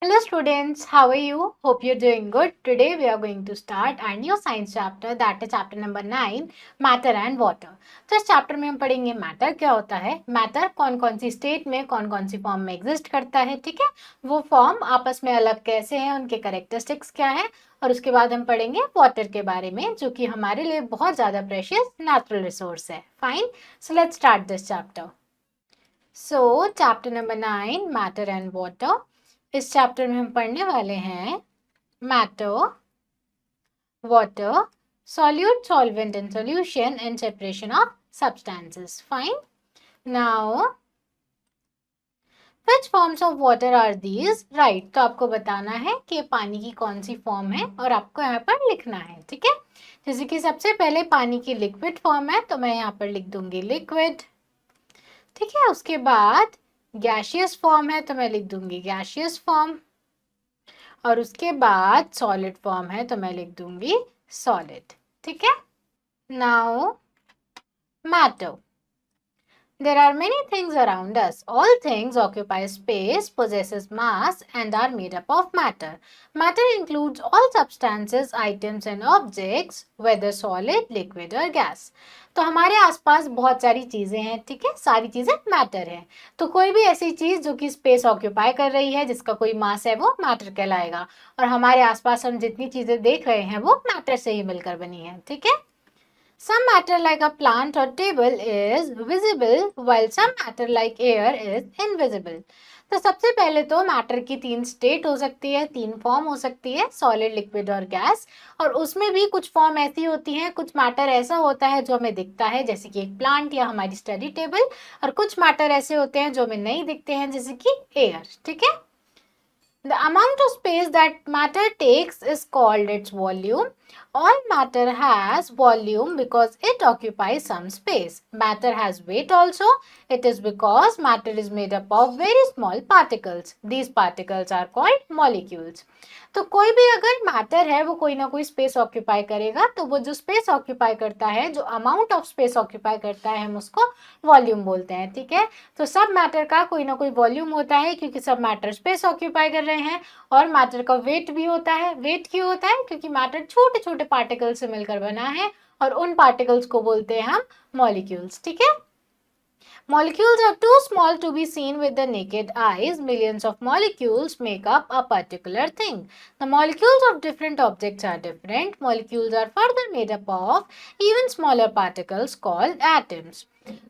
Hello students, how are you? Hope you're doing good. Today we are going to start our new science chapter, that is chapter number 9, matter and water. तो इस chapter में हम पढ़ेंगे matter क्या होता है, matter कौन कौन सी स्टेट में कौन कौन सी फॉर्म में एग्जिस्ट करता है, ठीक है, वो फॉर्म आपस में अलग कैसे हैं, उनके कैरेक्टरिस्टिक्स क्या है, और उसके बाद हम पढ़ेंगे वाटर के बारे में जो कि हमारे लिए बहुत ज़्यादा प्रेशियस नेचुरल रिसोर्स है. Fine, so let's start this chapter. So chapter number 9, matter and water. इस चैप्टर में हम पढ़ने वाले हैं matter, water, solute, solvent and solution and separation of substances. Fine. Now, which forms of water are these? Right. तो आपको बताना है कि पानी की कौन सी फॉर्म है और आपको यहाँ पर लिखना है, ठीक है. जैसे कि सबसे पहले पानी की लिक्विड फॉर्म है तो मैं यहाँ पर लिख दूंगी लिक्विड, ठीक है. उसके बाद गैशियस फॉर्म है तो मैं लिख दूंगी गैशियस फॉर्म, और उसके बाद सॉलिड फॉर्म है तो मैं लिख दूंगी सॉलिड, ठीक है. Now matter. There are many things around us. All things occupy space, possesses mass, and are made up of matter. Matter includes all substances, items, and objects, whether solid, liquid, or gas. तो हमारे आसपास बहुत सारी चीज़ें हैं, ठीक है, सारी चीज़ें मैटर हैं. तो कोई भी ऐसी चीज़ जो कि स्पेस ऑक्यूपाई कर रही है, जिसका कोई मास है, वो मैटर कहलाएगा. और हमारे आसपास हम जितनी चीज़ें देख रहे हैं वो मैटर से ही मिलकर बनी है, ठीक है. Some matter like a plant or table is visible while some matter like air is invisible. तो सबसे पहले तो मैटर की 3 स्टेट हो सकती है, 3 फॉर्म हो सकती है, सॉलिड, लिक्विड और गैस. और उसमें भी कुछ फॉर्म ऐसी होती हैं, कुछ मैटर ऐसा होता है जो हमें दिखता है जैसे कि एक प्लांट या हमारी स्टडी टेबल, और कुछ मैटर ऐसे होते हैं जो हमें नहीं दिखते हैं जैसे कि एयर, ठीक है. The amount of space that matter takes is called its volume. All matter has volume because it occupies some space. Matter has weight also. It is because matter is made up of very small particles. These particles are called molecules. तो कोई भी अगर matter है वो कोई ना कोई space occupy करेगा, तो वो जो स्पेस ऑक्यूपाई करता है, जो अमाउंट ऑफ स्पेस ऑक्यूपाई करता है, हम उसको वॉल्यूम बोलते हैं, ठीक है. तो सब मैटर का कोई ना कोई वॉल्यूम होता है क्योंकि सब मैटर स्पेस ऑक्यूपाई कर रहे हैं. और मैटर का वेट भी होता है. वेट क्यों होता है? क्योंकि मैटर छोटे छोटे पार्टिकल से मिलकर बना है और उन पार्टिकल्स को बोलते हैं हम मॉलिक्यूल्स, ठीक है. Molecules are too small to be seen with the naked eyes. Millions of molecules make up a particular thing. The molecules of different objects are different. Molecules are further made up of even smaller particles called atoms.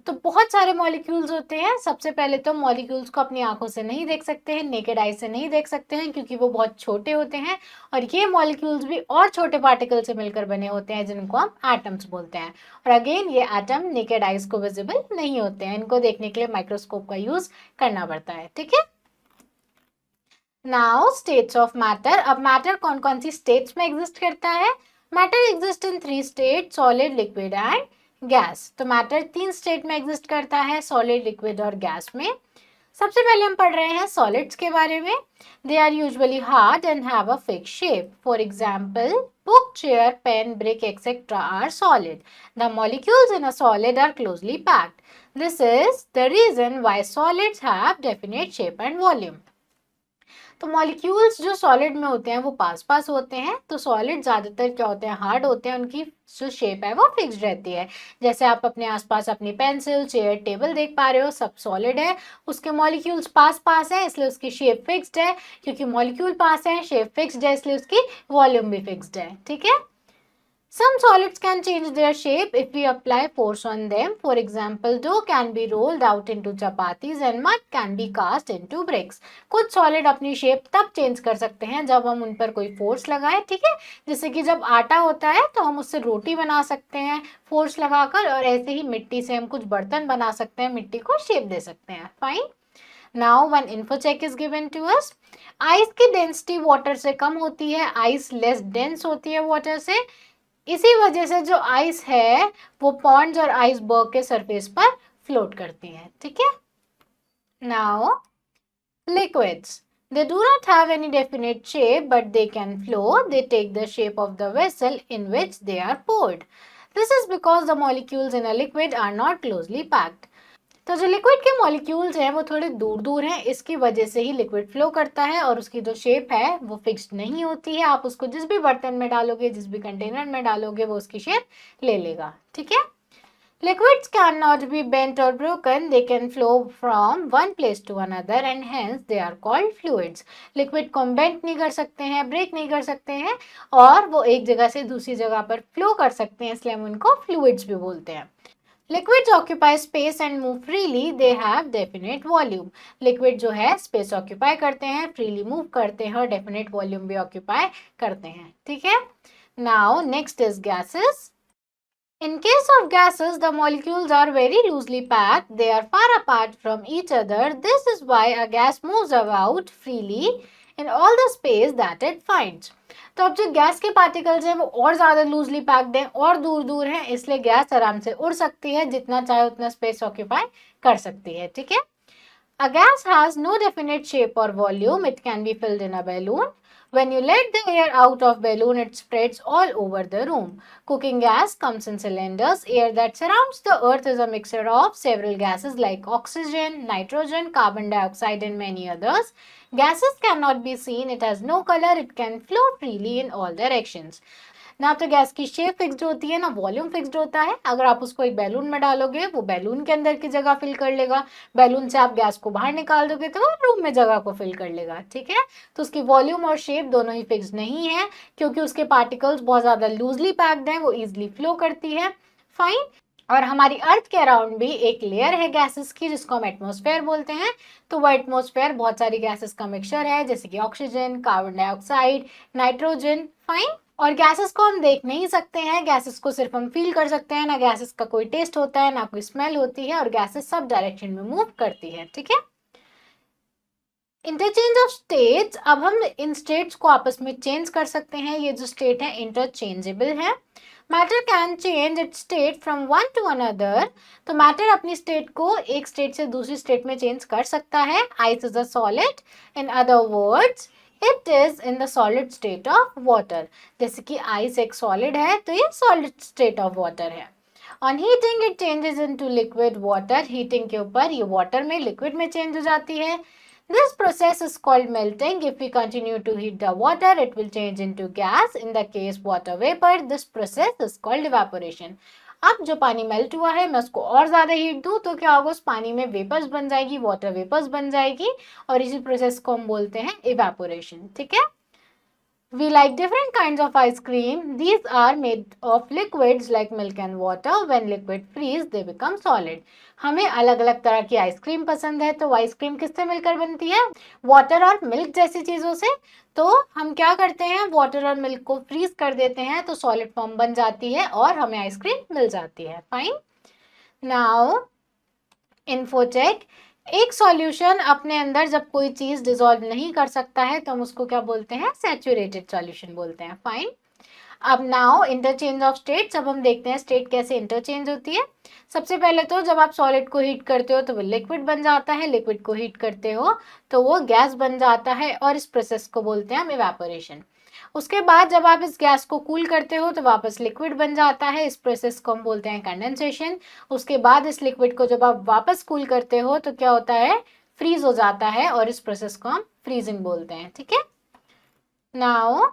तो बहुत सारे molecules होते हैं. सबसे पहले तो molecules को अपनी आंखों से नहीं देख सकते हैं, नेकेड आई से नहीं देख सकते हैं क्योंकि वो बहुत छोटे होते हैं. और ये मॉलिक्यूल्स भी और छोटे पार्टिकल से मिलकर बने होते हैं जिनको हम एटम्स बोलते हैं. और अगेन ये एटम नेकेड आइज को विजिबल नहीं होते हैं, इनको देखने के लिए माइक्रोस्कोप का यूज करना पड़ता है, ठीक है. Now states of matter. अब मैटर कौन कौन सी स्टेट्स में एग्जिस्ट करता है? Matter exist in 3 state, solid, liquid and gas. तो मैटर 3 स्टेट में एग्जिस्ट करता है, सॉलिड, लिक्विड और गैस में. सबसे पहले हम पढ़ रहे हैं सॉलिड्स के बारे में. They are usually hard and have a fix shape. For example, book, chair, pen, brick, etc. are solid. The molecules in a solid are closely packed. This is the reason why solids have definite shape and volume. तो molecules जो solid में होते हैं वो पास पास होते हैं. तो solid ज़्यादातर क्या होते हैं? हार्ड होते हैं. उनकी जो शेप है वो फिक्स्ड रहती है. जैसे आप अपने आसपास अपनी पेंसिल, चेयर, टेबल देख पा रहे हो, सब सॉलिड है. उसके मॉलिक्यूल्स पास पास है इसलिए उसकी शेप फिक्स्ड है. क्योंकि मॉलिक्यूल पास है, शेप फिक्स्ड है, इसलिए उसकी वॉल्यूम भी फिक्स्ड है, ठीक है. Some solids can change their shape if we apply force on them. For example, dough can be rolled out into chapatis and mud can be cast into bricks. कुछ solid अपनी shape तब change कर सकते हैं जब हम उन पर कोई फोर्स लगाएं, ठीक है. जैसे कि जब आटा होता है तो हम उससे रोटी बना सकते हैं फोर्स लगाकर, और ऐसे ही मिट्टी से हम कुछ बर्तन बना सकते हैं, मिट्टी को शेप दे सकते हैं. Fine. Now one info check is given to us. Ice की डेंसिटी वाटर से कम होती है, आइस लेस डेंस होती है वाटर से. इसी वजह से जो आइस है वो पॉन्ड्स और आइसबर्ग के सरफेस पर फ्लोट करती है, ठीक है. Now liquids. They do not have any definite shape, but they can flow. They take the shape of the vessel in which they are poured. This is because the molecules in a liquid are not closely packed. तो जो liquid के molecules हैं वो थोड़े दूर दूर हैं, इसकी वजह से ही लिक्विड फ्लो करता है और उसकी जो शेप है वो फिक्स्ड नहीं होती है। आप उसको जिस भी बर्तन में डालोगे, जिस भी कंटेनर में डालोगे, वो उसकी शेप ले लेगा, ठीक है। Liquids cannot be bent or broken. They can flow from one place to another and hence they are called fluids. Liquid को हम bend नहीं कर सकते हैं, break नहीं कर सकते हैं और वो एक जगह से दूसरी जगह पर flow कर सकते हैं, इसलिए हम उनको fluids भी बोलते हैं। Liquids occupy space and move freely. They have definite volume. Liquid जो है space occupy करते हैं, freely move करते हैं और definite volume भी occupy करते हैं, ठीक है। Now next is gases. In case of gases, the molecules are very loosely packed. They are far apart from each other. This is why a gas moves about freely in all the space that it finds. तो अब जो gas के particles हैं वो और ज़्यादा loosely packed हैं और दूर दूर हैं, इसलिए गैस आराम से उड़ सकती है, जितना चाहे उतना स्पेस ऑक्यूपाई कर सकती है, ठीक है। A gas has no definite shape or volume. It can be filled in a balloon. When you let the air out of balloon, it spreads all over the room. Cooking gas comes in cylinders. Air that surrounds the earth is a mixture of several gases like oxygen, nitrogen, carbon dioxide and many others. Gases cannot be seen. It has no color. It can flow freely in all directions. ना तो gas की shape fixed होती है, ना volume fixed होता है। अगर आप उसको एक बैलून में डालोगे, वो बैलून के अंदर की जगह फिल कर लेगा। बैलून से आप गैस को बाहर निकाल दोगे तो वो रूम में जगह को फिल कर लेगा, ठीक है। तो उसकी वॉल्यूम और शेप दोनों ही फिक्स्ड नहीं है, क्योंकि उसके पार्टिकल्स बहुत ज़्यादा लूजली पैक्ड हैं, वो ईजिली फ्लो करती है। फाइन। और हमारी अर्थ के अराउंड भी एक लेयर है गैसेस की, जिसको हम एटमॉस्फेयर बोलते हैं। तो वो एटमॉस्फेयर बहुत सारी गैसेस का मिक्सचर है, जैसे कि oxygen, carbon dioxide, nitrogen. Fine. और गैसेस को हम देख नहीं सकते हैं, गैसेस को सिर्फ हम फील कर सकते हैं। ना गैसेस का कोई टेस्ट होता है, ना कोई स्मेल होती है, और गैसेस सब डायरेक्शन में मूव करती है, ठीक है। Interchange of states. अब हम इन स्टेट्स को आपस में चेंज कर सकते हैं। ये जो स्टेट है इंटरचेंजेबल है। Matter can change it's state from one two another. तो मैटर अपनी स्टेट को एक स्टेट से दूसरी स्टेट में चेंज कर सकता है। Ice is a solid. In other words it is in the solid state of water. जैसे कि आइस एक सॉलिड है, तो ये सॉलिड स्टेट ऑफ वाटर है। On heating it changes into liquid water. Heating के ऊपर ये वाटर में लिक्विड में चेंज हो जाती है। This process is called melting. If we continue to heat the water, it will change into gas. In the case water vapor, this process is called evaporation. अब जो पानी मेल्ट हुआ है, मैं उसको और ज़्यादा हीट दूँ तो क्या होगा, उस पानी में वेपर्स बन जाएगी, वाटर वेपर्स बन जाएगी, और इसी प्रोसेस को हम बोलते हैं इवेपोरेशन, ठीक है। We like different kinds of ice cream. These are made of liquids like milk and water. When liquid freeze, they become solid. हमें अलग अलग तरह की आइसक्रीम पसंद है। तो आइसक्रीम किससे मिलकर बनती है? वाटर और मिल्क जैसी चीज़ों से। तो हम क्या करते हैं, वाटर और मिल्क को फ्रीज कर देते हैं, तो सॉलिड फॉर्म बन जाती है और हमें आइसक्रीम मिल जाती है। फाइन। Now infotech. एक सॉल्यूशन अपने अंदर जब कोई चीज डिसॉल्व नहीं कर सकता है तो हम उसको क्या बोलते हैं, सैचुरेटेड सॉल्यूशन बोलते हैं। फाइन। अब नाउ इंटरचेंज ऑफ स्टेट। जब हम देखते हैं स्टेट कैसे इंटरचेंज होती है। सबसे पहले तो जब आप सॉलिड को हीट करते हो तो वो लिक्विड बन जाता है, लिक्विड को हीट करते हो तो वो गैस बन जाता है, और इस प्रोसेस को बोलते हैं हम इवेपोरेशन। उसके बाद जब आप इस गैस को कूल करते हो तो वापस लिक्विड बन जाता है, इस प्रोसेस को हम बोलते हैं कंडेंसेशन। उसके बाद इस लिक्विड को जब आप वापस कूल करते हो तो क्या होता है, फ्रीज हो जाता है, और इस प्रोसेस को हम फ्रीजिंग बोलते हैं, ठीक है। Now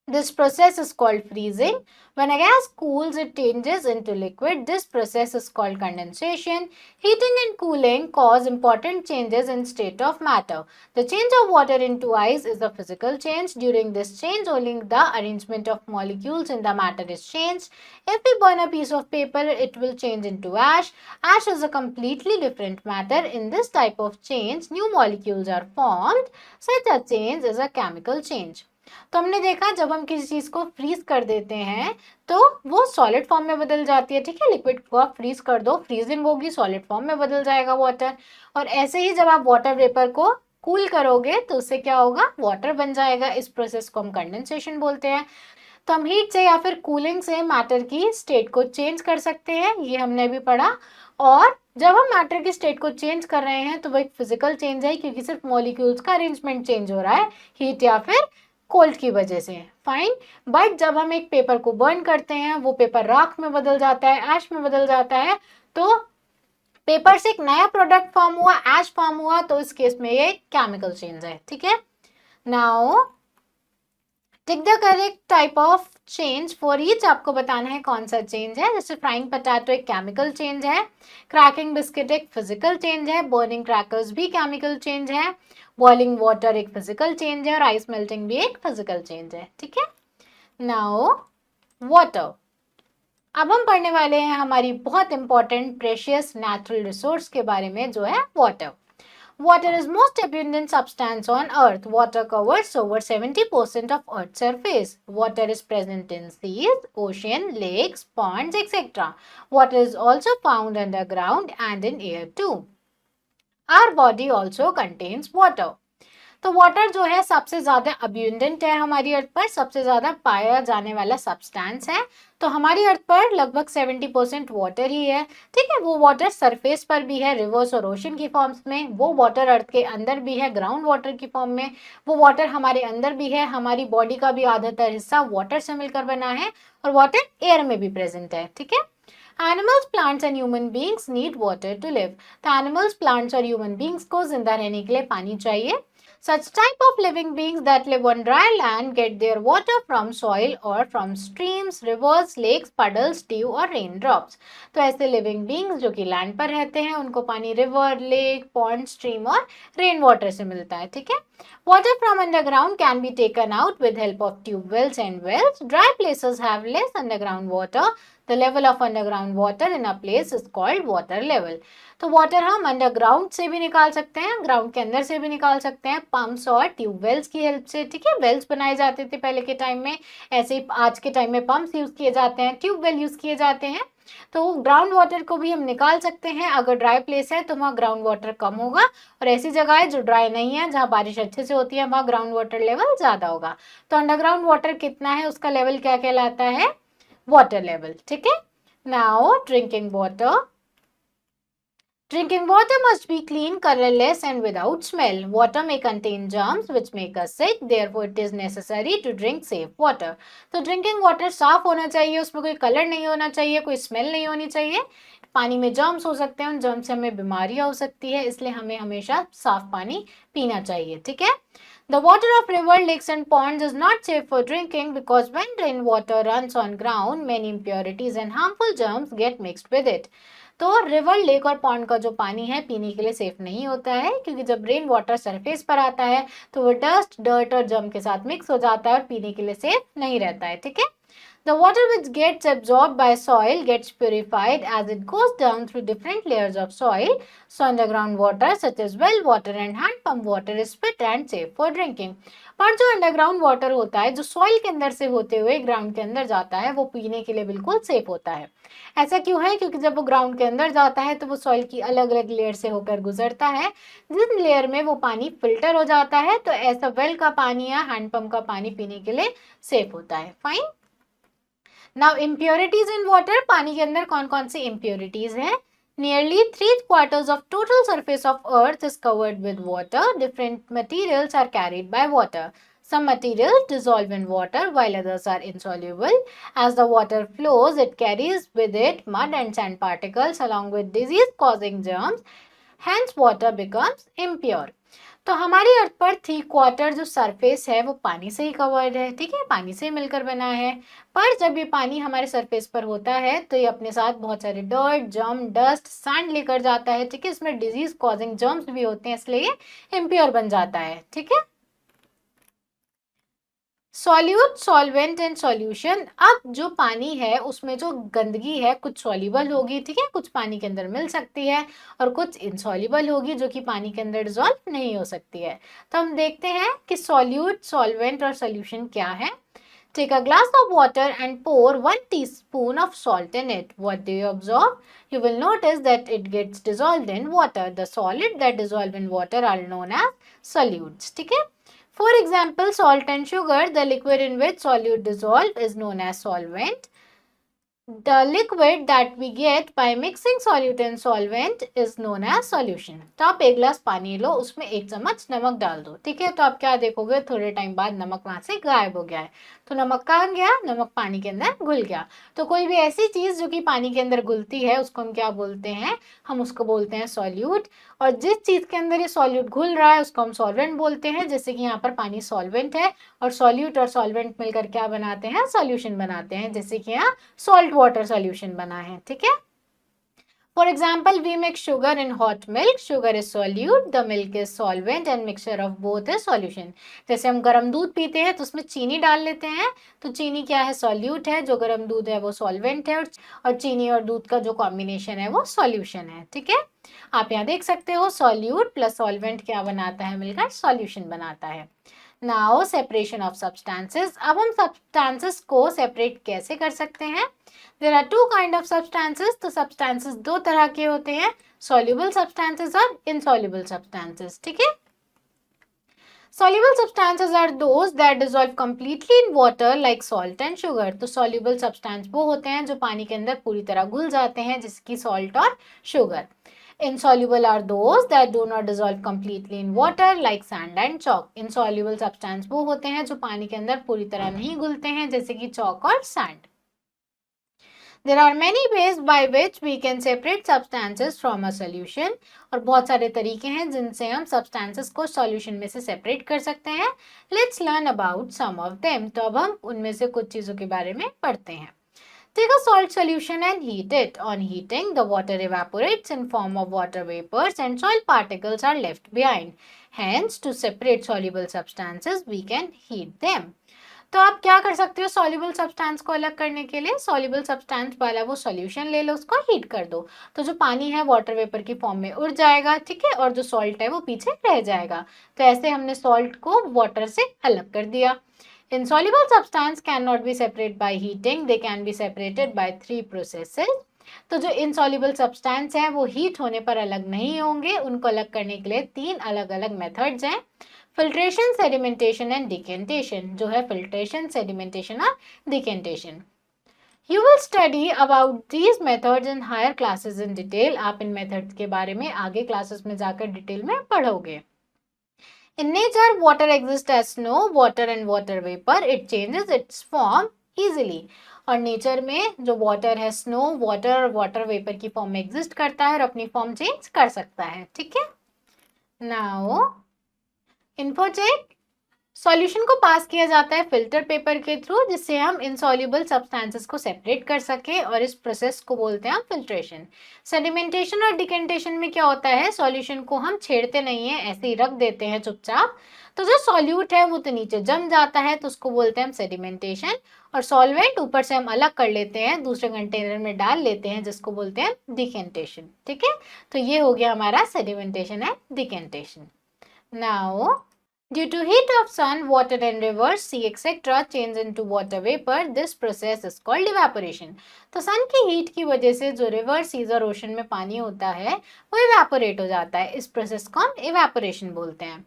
this process is called freezing. When a gas cools, it changes into liquid. This process is called condensation. Heating and cooling cause important changes in state of matter. The change of water into ice is a physical change. During this change, only the arrangement of molecules in the matter is changed. If we burn a piece of paper, it will change into ash. Ash is a completely different matter. In this type of change, new molecules are formed. Such a change is a chemical change. तो हमने देखा जब हम किसी चीज को freeze कर देते हैं तो वो सॉलिड फॉर्म में बदल जाती है, ठीक है। लिक्विड को आप फ्रीज कर दो, फ्रीजिंग होगी, सॉलिड फॉर्म में बदल जाएगा वाटर। और ऐसे ही जब आप वाटर वेपर को कूल करोगे तो उससे क्या होगा, वाटर बन जाएगा। इस प्रोसेस को हम कंडेंसेशन बोलते हैं। तो हम हीट से या फिर कूलिंग से मैटर की स्टेट को चेंज कर सकते हैं, ये हमने अभी पढ़ा। और जब हम मैटर की स्टेट को चेंज कर रहे हैं तो वो एक फिजिकल चेंज है, क्योंकि सिर्फ मॉलिक्यूल्स का अरेंजमेंट चेंज हो रहा है हीट या फिर कोल्ड की वजह से। फाइन। बट जब हम एक पेपर को बर्न करते हैं, वो पेपर राख में बदल जाता है, ऐश में बदल जाता है, तो पेपर से एक नया प्रोडक्ट फॉर्म हुआ, ऐश फॉर्म हुआ, तो इस केस में ये केमिकल चेंज है, ठीक है। Now tick the correct type of change for each, आपको बताना है कौन सा चेंज है। जैसे फ्राइंग पोटैटो एक केमिकल चेंज है, क्रैकिंग बिस्किट एक फिजिकल चेंज है, बर्निंग क्रैकर्स भी केमिकल चेंज है, बॉइलिंग वाटर एक फिजिकल चेंज है और आइस मेल्टिंग भी एक फिजिकल चेंज है, ठीक है। नाउ वाटर, अब हम पढ़ने वाले हैं हमारी बहुत इंपॉर्टेंट प्रेशियस नेचुरल रिसोर्स के बारे में, जो है water. Water is most abundant substance on earth. Water covers over 70% of earth's surface. Water is present in seas, ocean, lakes, ponds, etc. Water is also found underground and in air too. Our body also contains water. तो water जो है सबसे ज्यादा अब्यूंडेंट है हमारी अर्थ पर, सबसे ज्यादा पाया जाने वाला सब्सटेंस है। तो हमारी अर्थ पर लगभग 70% वाटर ही है, ठीक है। वो वाटर सरफेस पर भी है, रिवर्स और ओशन की फॉर्म्स में, वो वाटर अर्थ के अंदर भी है ग्राउंड वाटर की फॉर्म में, वो वाटर हमारे अंदर भी है, हमारी बॉडी का भी आधातर हिस्सा वाटर से मिलकर बना है, और वाटर एयर में भी प्रेजेंट है, ठीक है। Animals, plants and human beings need water to live. तो एनिमल्स, प्लांट्स और ह्यूमन बींग्स को जिंदा रहने के लिए पानी चाहिए। Such type of living beings that live on dry land get their water from soil or from streams, rivers, lakes, puddles, dew और raindrops. तो ऐसे living beings जो कि लैंड पर रहते हैं उनको पानी रिवर, लेक, पॉन्ड, स्ट्रीम और रेन वाटर से मिलता है, ठीक है। Water from underground can be taken out with help of tube wells and wells. Dry places have less underground water. The level of underground water in a place is called water level. तो water हम underground से भी निकाल सकते हैं, ground के अंदर से भी निकाल सकते हैं, पंप्स और ट्यूबवेल्स की हेल्प से, ठीक है। वेल्स बनाए जाते थे पहले के टाइम में, ऐसे ही आज के टाइम में पंप्स यूज किए जाते हैं, ट्यूबवेल यूज किए जाते हैं। तो ग्राउंड वाटर को भी हम निकाल सकते हैं। अगर ड्राई प्लेस है तो वहाँ ग्राउंड वाटर कम होगा, और ऐसी जगह है जो ड्राई नहीं है, जहाँ बारिश अच्छे से होती है, वहाँ ग्राउंड वाटर लेवल ज्यादा होगा। तो अंडरग्राउंड वाटर कितना है उसका लेवल क्या कहलाता है, वाटर लेवल, ठीक है। Now drinking water, drinking water must be clean, colorless and without smell. Water may contain germs which make us sick, therefore it is necessary to drink safe water. तो drinking water साफ होना चाहिए, उसमें कोई colour नहीं होना चाहिए, कोई स्मेल नहीं होनी चाहिए। पानी में जर्म्स हो सकते हैं, उन जर्म्स से हमें बीमारियां हो सकती है, इसलिए हमें हमेशा साफ पानी पीना चाहिए, ठीक है। The water of river, lakes and ponds is not safe for drinking because when rainwater runs on ground, many impurities and harmful germs get mixed with it. तो रिवर, लेक और पॉन्ड का जो पानी है पीने के लिए सेफ नहीं होता है, क्योंकि जब रेन वाटर सरफेस पर आता है तो वो डस्ट, डर्ट और जर्म के साथ मिक्स हो जाता है और पीने के लिए सेफ नहीं रहता है, ठीक है। The water which gets absorbed by soil gets purified as it goes down through different layers of soil. So underground water such as well water and hand pump water is fit and safe for drinking. पर जो underground water होता है, जो soil के अंदर से होते हुए ग्राउंड के अंदर जाता है, वो पीने के लिए बिल्कुल सेफ होता है। ऐसा क्यों है, क्योंकि जब वो ग्राउंड के अंदर जाता है तो वो सॉइल की अलग अलग लेयर से होकर गुजरता है, जिस लेयर में वो पानी फिल्टर हो जाता है, तो ऐसा वेल का पानी या हैंडपंप का पानी पीने के लिए सेफ होता है। Fine. Now impurities in water, पानी के अंदर कौन कौन सी इम्प्योरिटीज हैं। Nearly 3/4 of total surface of earth is covered with water. Different materials are carried by water. Some materials dissolve in water while others are insoluble. As the water flows, it carries with it mud and sand particles along with disease causing germs. Hence water becomes impure. तो हमारी अर्थ पर 3/4 जो surface है वो पानी से ही covered है, ठीक है, पानी से मिलकर बना है। पर जब ये पानी हमारे सरफेस पर होता है तो ये अपने साथ बहुत सारे डर्ट, जर्म, डस्ट, सैंड लेकर जाता है, ठीक है। इसमें डिजीज कॉजिंग जर्म्स भी होते हैं, इसलिए ये इम्प्योर बन जाता है, ठीक है। सॉल्यूट, सॉल्वेंट एंड सॉल्यूशन, अब जो पानी है उसमें जो गंदगी है कुछ सॉल्यूबल होगी, ठीक है, कुछ पानी के अंदर मिल सकती है, और कुछ इनसॉल्यूबल होगी जो कि पानी के अंदर डिसॉल्व नहीं हो सकती है। तो हम देखते हैं कि सॉल्यूट, सॉल्वेंट और सॉल्यूशन क्या है। Take a glass of water and pour 1 teaspoon of salt in it. What do you observe? You will notice that it gets dissolved in water. The solid that dissolve in water are known as solutes. ठीक है? For example, salt and sugar, the liquid in which solute dissolve is known as solvent. The liquid that we get by mixing solute and solvent is known as solution. तो आप एक गिलास पानी लो, उसमें 1 चम्मच नमक डाल दो, ठीक है। तो आप क्या देखोगे, थोड़े टाइम बाद नमक वहां से गायब हो गया है। तो नमक कहाँ गया, नमक पानी के अंदर घुल गया। तो कोई भी ऐसी चीज जो कि पानी के अंदर घुलती है उसको हम क्या बोलते हैं, हम उसको बोलते हैं सॉल्यूट। और जिस चीज के अंदर ये सॉल्यूट घुल रहा है उसको हम सॉल्वेंट बोलते हैं। जैसे कि यहाँ पर पानी सॉल्वेंट है और सॉल्यूट और सॉल्वेंट मिलकर क्या बनाते हैं, सॉल्यूशन बनाते हैं। जैसे कि यहाँ सॉल्ट वाटर सॉल्यूशन बना है, ठीक है। For example, we make sugar in hot milk. Sugar is solute, the milk is solvent and mixture of both is solution. जैसे हम गर्म दूध पीते हैं तो उसमें चीनी डाल लेते हैं, तो चीनी क्या है, सॉल्यूट है, जो गर्म दूध है वो सॉल्वेंट है, और चीनी और दूध का जो कॉम्बिनेशन है वो सॉल्यूशन है, ठीक है। आप यहाँ देख सकते हो सॉल्यूट प्लस सॉल्वेंट क्या बनाता है, मिलकर सॉल्यूशन बनाता है। Now separation of substances. अब हम सब्सटेंसेस को सेपरेट कैसे कर सकते हैं। There are two kind of substances. तो सब्सटेंसेस दो तरह के होते हैं, सॉल्युबल सब्सटेंसेस और इनसॉल्युबल सब्सटेंसेस, ठीक है। Soluble substances are those that dissolve completely in water like salt and sugar. तो soluble substance वो होते हैं जो पानी के अंदर पूरी तरह घुल जाते हैं, जिसकी salt और sugar. Insoluble are those that do not dissolve completely in water like sand and chalk. Insoluble substance वो होते हैं जो पानी के अंदर पूरी तरह नहीं घुलते हैं, जैसे कि chalk और sand. There are many ways by which we can separate substances from a solution. और बहुत सारे तरीके हैं जिनसे हम substances को solution में से separate कर सकते हैं. Let's learn about some of them. तो अब हम उनमें से कुछ चीजों के बारे में पढ़ते हैं. Take a salt solution and heat it. On heating, the water evaporates in form of water vapors and soil particles are left behind. Hence, to separate soluble substances, we can heat them. तो आप क्या कर सकते हो soluble substance को अलग करने के लिए, सॉल्युबल सब्सटेंस वाला वो सॉल्यूशन ले लो, उसको हीट कर दो, तो जो पानी है वाटर वेपर की फॉर्म में उड़ जाएगा, ठीक है, और जो सॉल्ट है वो पीछे रह जाएगा। तो ऐसे हमने सॉल्ट को वाटर से अलग कर दिया। Insoluble substance cannot be separated by heating. They can be separated by 3 processes. तो जो insoluble substance है वो हीट होने पर अलग नहीं होंगे, उनको अलग करने के लिए 3 अलग अलग मेथड्स हैं। Filtration, sedimentation and decantation. जो है फिल्ट्रेशन, सेडिमेंटेशन और decantation. You will study about these methods in higher classes in detail. आप इन मेथड्स के बारे में आगे क्लासेस में जाकर डिटेल में पढ़ोगे। In nature, water exists as snow, water and water vapor. It changes its form easily. और नेचर में जो वाटर है, स्नो, वाटर और वाटर वेपर की फॉर्म में एग्जिस्ट करता है और अपनी फॉर्म चेंज कर सकता है, ठीक है। नाउ इन्फोचेक। सॉल्यूशन को पास किया जाता है फिल्टर पेपर के थ्रू, जिससे हम इनसॉल्युबल सब्सटेंसेस को सेपरेट कर सके, और इस प्रोसेस को बोलते हैं हम फिल्ट्रेशन। सेडिमेंटेशन और डिकेंटेशन में क्या होता है, सॉल्यूशन को हम छेड़ते नहीं है, ऐसे ही रख देते हैं चुपचाप, तो जो सॉल्यूट है वो तो नीचे जम जाता है, तो उसको बोलते हैं हम सेडिमेंटेशन। और सॉल्वेंट ऊपर से हम अलग कर लेते हैं, दूसरे कंटेनर में डाल लेते हैं, जिसको बोलते हैं डिकेंटेशन, ठीक है। तो ये हो गया हमारा sedimentation and decantation. Now due to heat of sun, water and rivers, sea etc. change into water vapor. This process is called evaporation. तो सन की हीट की वजह से जो रिवर, सीज और ओशन में पानी होता है वो इवेपोरेट हो जाता है। इस प्रोसेस को हम इवेपोरेशन बोलते हैं।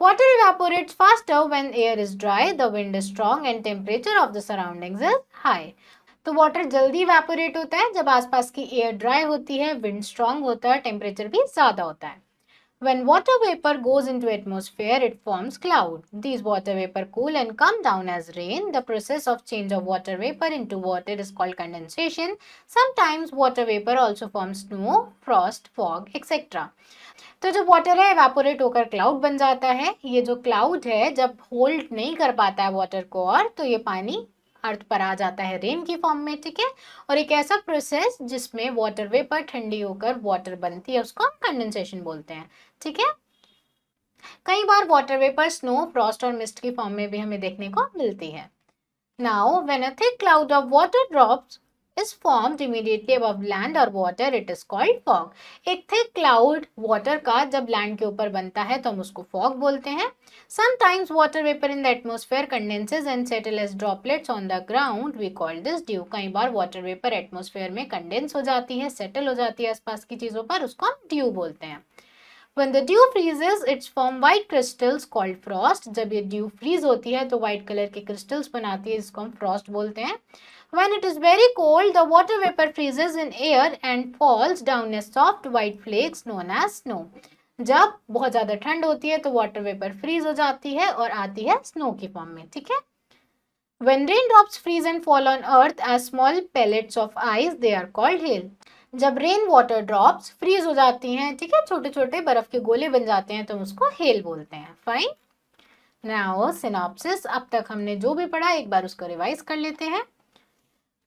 Water evaporates faster when air is dry, the wind is strong and temperature of the surroundings is high. तो वाटर जल्दी इवेपोरेट होता है जब आसपास की एयर ड्राई होती है, विंड स्ट्रांग होता है, टेम्परेचर भी ज्यादा होता है। When water vapor goes into atmosphere, it forms cloud. These water vapor cool and come down as rain. The process of change of water vapor into water is called condensation. Sometimes water vapor also forms snow, frost, fog, etc. तो जो water है evaporate होकर cloud बन जाता है। ये जो cloud है जब होल्ड नहीं कर पाता है वाटर को, और तो ये पानी अर्थ पर आ जाता है रेन की फॉर्म में, ठीक है। और एक ऐसा प्रोसेस जिसमें वाटर वेपर ठंडी होकर वाटर बनती है उसको हम कंडेंसेशन बोलते हैं, ठीक है। कई बार वाटर वेपर स्नो, फ्रॉस्ट और मिस्ट की फॉर्म में भी हमें देखने को मिलती है। Now when a thick cloud of water drops is formed immediately above land or water, it is called fog. एक thick cloud water का जब land के ऊपर बनता है तो हम उसको fog बोलते हैं। Sometimes water vapor in the atmosphere condenses and settle as droplets on the ground. We call this dew. कई बार water vapor atmosphere में condense हो जाती है, settle हो जाती है आसपास की चीजों पर, उसको हम dew बोलते हैं। When the dew freezes, it's form white crystals called frost. जब ये dew freeze होती है तो white color के crystals बनाती है, जिसको हम frost बोलते हैं। When it is very cold, the water vapor freezes in air and falls down as soft white flakes known as snow. जब बहुत ज्यादा ठंड होती है तो वाटर वेपर फ्रीज हो जाती है और आती है स्नो की फॉर्म में, ठीक है। When raindrops freeze and fall on earth as small pellets of ice, they are called hail. जब रेन वाटर ड्रॉप्स फ्रीज हो जाती हैं, ठीक है, छोटे छोटे बर्फ के गोले बन जाते हैं तो उसको हेल बोलते हैं। फाइन। Now synopsis. अब तक हमने जो भी पढ़ा एक बार उसको रिवाइज कर लेते हैं।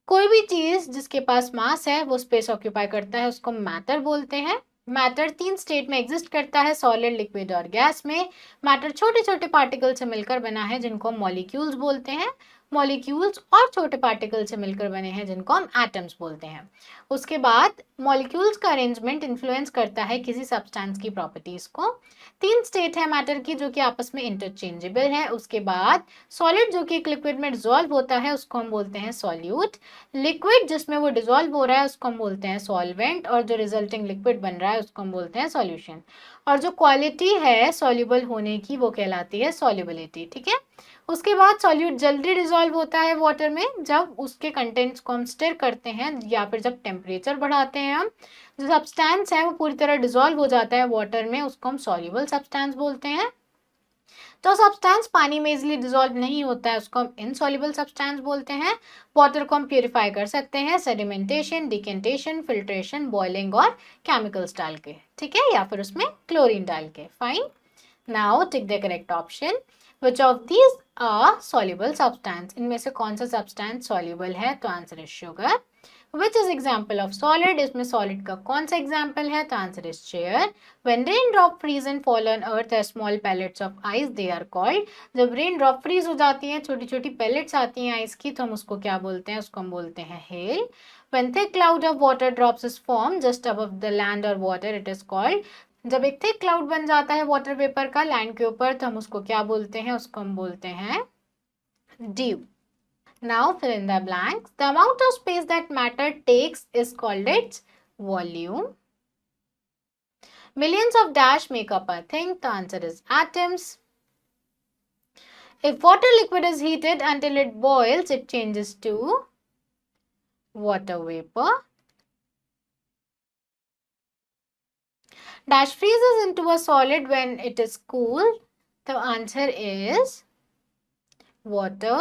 कोई भी चीज जिसके पास मास है वो स्पेस ऑक्यूपाई करता है, उसको मैटर बोलते हैं। मैटर 3 स्टेट में एग्जिस्ट करता है, सॉलिड, लिक्विड और गैस में। मैटर छोटे छोटे पार्टिकल से मिलकर बना है जिनको मॉलिक्यूल्स बोलते हैं। मॉलिक्यूल्स और छोटे पार्टिकल से मिलकर बने हैं जिनको हम एटम्स बोलते हैं। उसके बाद मॉलिक्यूल्स का अरेंजमेंट इन्फ्लुएंस करता है किसी सब्सटेंस की प्रॉपर्टीज को। 3 स्टेट है मैटर की जो कि आपस में इंटरचेंजेबल है। उसके बाद सॉलिड जो कि एक लिक्विड में डिसॉल्व होता है उसको हम बोलते हैं सॉल्यूट। लिक्विड जिसमें वो डिसॉल्व हो रहा है उसको हम बोलते हैं सॉल्वेंट, और जो रिजल्टिंग लिक्विड बन रहा है उसको हम बोलते हैं सॉल्यूशन। और जो क्वालिटी है सॉल्युबल होने की वो कहलाती है सॉल्युबिलिटी, ठीक है। उसके बाद सॉल्यूट जल्दी डिसॉल्व होता है वाटर में जब उसके कंटेंट्स को हम स्टिर करते हैं या फिर जब टेम्परेचर बढ़ाते हैं हम। जो सब्सटेंस है वो पूरी तरह डिसॉल्व हो जाता है वाटर में, उसको हम सॉल्युबल सब्सटेंस बोलते हैं। तो सब्सटेंस पानी में इजीली डिसॉल्व नहीं होता है उसको हम इनसॉल्युबल सब्सटेंस बोलते हैं। वाटर को हम प्यूरिफाई कर सकते हैं सेडिमेंटेशन, डिकेंटेशन, फिल्ट्रेशन, बॉइलिंग और केमिकल्स डाल के, ठीक है, या फिर उसमें क्लोरीन डाल के। Fine. Now tick the correct option. Which of these are soluble substance? इनमें से कौन सा सब्सटेंस सॉल्युबल है? तो answer is sugar. Which is example of solid? इसमें सॉलिड का कौन सा एग्जाम्पल है? तो answer is chair. When raindrop freeze and fall on earth as small pellets of ice, they are called. जब रेन ड्रॉप फ्रीज हो जाती हैं, छोटी छोटी पेलेट्स आती हैं आइस की, तो हम उसको क्या बोलते हैं? उसको हम बोलते हैं hail. When thick cloud of water drops is formed just above the land or water, it is called. जब एक थिक क्लाउड बन जाता है वाटर वेपर का लैंड के ऊपर तो हम उसको क्या बोलते हैं? उसको हम बोलते हैं dew. Now fill in the blanks. The amount of space that matter takes is called its volume. Millions of dash make up a thing, the answer is atoms. If water liquid is heated until it boils, it changes to water vapor. Dash freezes into a solid when it is cool. The answer is water.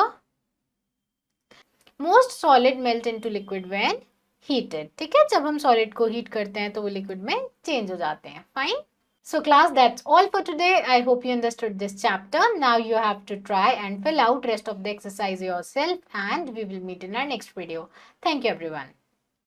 Most solid melt into liquid when heated. ठीक है, जब हम solid को heat करते हैं तो वो liquid में change हो जाते हैं. Fine. So class, that's all for today. I hope you understood this chapter. Now you have to try and fill out rest of the exercise yourself, and we will meet in our next video. Thank you everyone.